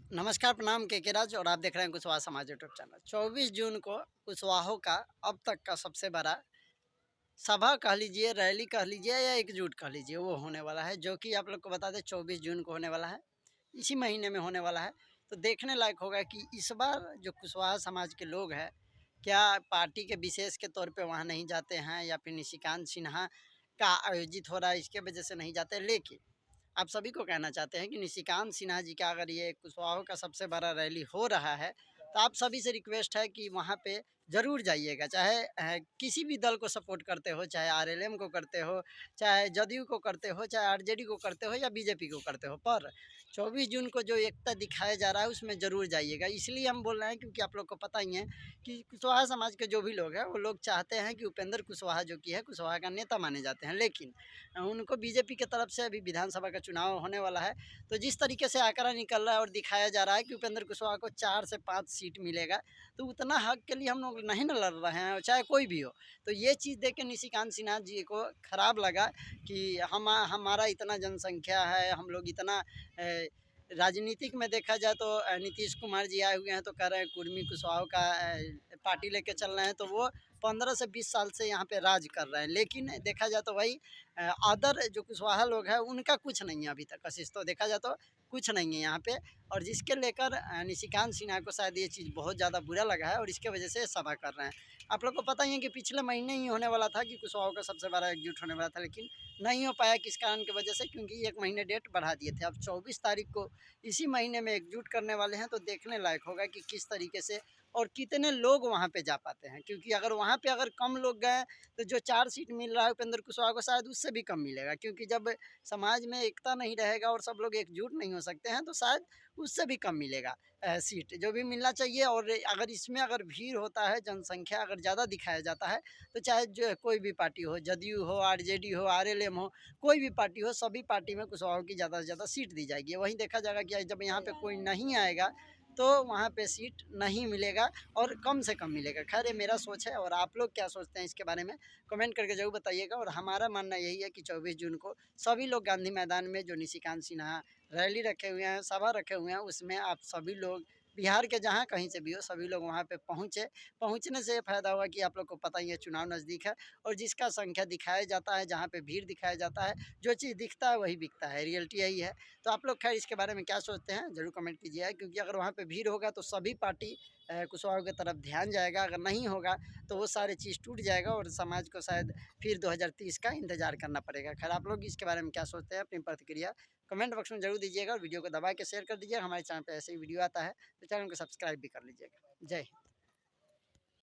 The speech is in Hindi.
नमस्कार, प्रणाम के राज और आप देख रहे हैं कुशवाहा समाज यूट्यूब चैनल। 24 जून को कुशवाहों का अब तक का सबसे बड़ा सभा कह लीजिए, रैली कह लीजिए या एकजुट कह लीजिए, वो होने वाला है, जो कि आप लोग को बता दें 24 जून को होने वाला है। इसी महीने में होने वाला है। तो देखने लायक होगा कि इस बार जो कुशवाहा समाज के लोग हैं, क्या पार्टी के विशेष के तौर पे वहाँ नहीं जाते हैं या फिर निशिकांत सिन्हा का आयोजित हो रहा है इसके वजह से नहीं जाते। लेकिन आप सभी को कहना चाहते हैं कि निशिकांत सिन्हा जी का अगर ये कुशवाहों का सबसे बड़ा रैली हो रहा है, तो आप सभी से रिक्वेस्ट है कि वहाँ पे ज़रूर जाइएगा। चाहे किसी भी दल को सपोर्ट करते हो, चाहे आरएलएम को करते हो, चाहे जदयू को करते हो, चाहे आरजेडी को करते हो या बीजेपी को करते हो, पर 24 जून को जो एकता दिखाया जा रहा है उसमें ज़रूर जाइएगा। इसलिए हम बोल रहे हैं क्योंकि आप लोग को पता ही है कि कुशवाहा समाज के जो भी लोग हैं वो लोग चाहते हैं कि उपेंद्र कुशवाहा जो कि है कुशवाहा का नेता माने जाते हैं, लेकिन उनको बीजेपी की तरफ से अभी विधानसभा का चुनाव होने वाला है। तो जिस तरीके से आंकड़ा निकल रहा है और दिखाया जा रहा है कि उपेंद्र कुशवाहा को 4 से 5 सीट मिलेगा, तो उतना हक के लिए हम लोग नहीं ना लड़ रहे हैं, चाहे कोई भी हो। तो ये चीज़ देख के निशिकांत सिन्हा जी को खराब लगा कि हमारा इतना जनसंख्या है, हम लोग इतना राजनीतिक में देखा जाए तो नीतीश कुमार जी आए हुए हैं तो कह रहे हैं कुर्मी कुशवाहों का पार्टी लेके चल रहे हैं, तो वो 15 से 20 साल से यहाँ पे राज कर रहे हैं। लेकिन देखा जाए तो वही अदर जो कुशवाहा लोग हैं उनका कुछ नहीं है अभी तक, कोशिश तो देखा जाए तो कुछ नहीं है यहाँ पे। और जिसके लेकर निशिकांत सिन्हा को शायद ये चीज़ बहुत ज़्यादा बुरा लगा है और इसके वजह से सभा कर रहे हैं। आप लोग को पता ही है कि पिछले महीने ही होने वाला था कि कुशवाहों का सबसे बड़ा एकजुट होने वाला था, लेकिन नहीं हो पाया। किस कारण की वजह से? क्योंकि 1 महीने डेट बढ़ा दिए थे। अब 24 तारीख को इसी महीने में एकजुट करने वाले हैं, तो देखने लायक होगा कि किस तरीके से और कितने लोग वहाँ पे जा पाते हैं। क्योंकि अगर वहाँ पे अगर कम लोग गए तो जो 4 सीट मिल रहा है उपेंद्र कुशवाहा को शायद उससे भी कम मिलेगा, क्योंकि जब समाज में एकता नहीं रहेगा और सब लोग एकजुट नहीं हो सकते हैं तो शायद उससे भी कम मिलेगा सीट जो भी मिलना चाहिए। और अगर इसमें अगर भीड़ होता है, जनसंख्या अगर ज़्यादा दिखाया जाता है, तो चाहे जो कोई भी पार्टी हो, जदयू हो, आरजेडी हो, आरएलएम हो, कोई भी पार्टी हो, सभी पार्टी में कुशवाहों की ज़्यादा से ज़्यादा सीट दी जाएगी। वहीं देखा जाएगा कि जब यहाँ पे कोई नहीं आएगा तो वहाँ पे सीट नहीं मिलेगा और कम से कम मिलेगा। खैर ये मेरा सोच है और आप लोग क्या सोचते हैं इसके बारे में कमेंट करके ज़रूर बताइएगा। और हमारा मानना यही है कि 24 जून को सभी लोग गांधी मैदान में जो निशिकांत सिन्हा रैली रखे हुए हैं, सभा रखे हुए हैं, उसमें आप सभी लोग बिहार के जहाँ कहीं से भी हो सभी लोग वहाँ पे पहुँचे। पहुँचने से ये फ़ायदा होगा कि आप लोग को पता ही है चुनाव नज़दीक है और जिसका संख्या दिखाया जाता है, जहाँ पे भीड़ दिखाया जाता है, जो चीज़ दिखता है वही बिकता है, रियलिटी यही है। तो आप लोग खैर इसके बारे में क्या सोचते हैं ज़रूर कमेंट कीजिएगा, क्योंकि अगर वहाँ पे भीड़ होगा तो सभी पार्टी कुशवाहा की तरफ ध्यान जाएगा, अगर नहीं होगा तो वो सारी चीज़ टूट जाएगा और समाज को शायद फिर 2030 का इंतज़ार करना पड़ेगा। खैर आप लोग इसके बारे में क्या सोचते हैं, अपनी प्रतिक्रिया कमेंट बॉक्स में ज़रूर दीजिएगा और वीडियो को दबा के शेयर कर दीजिएगा। हमारे चैनल पे ऐसे ही वीडियो आता है तो चैनल को सब्सक्राइब भी कर लीजिएगा। जय हिंद।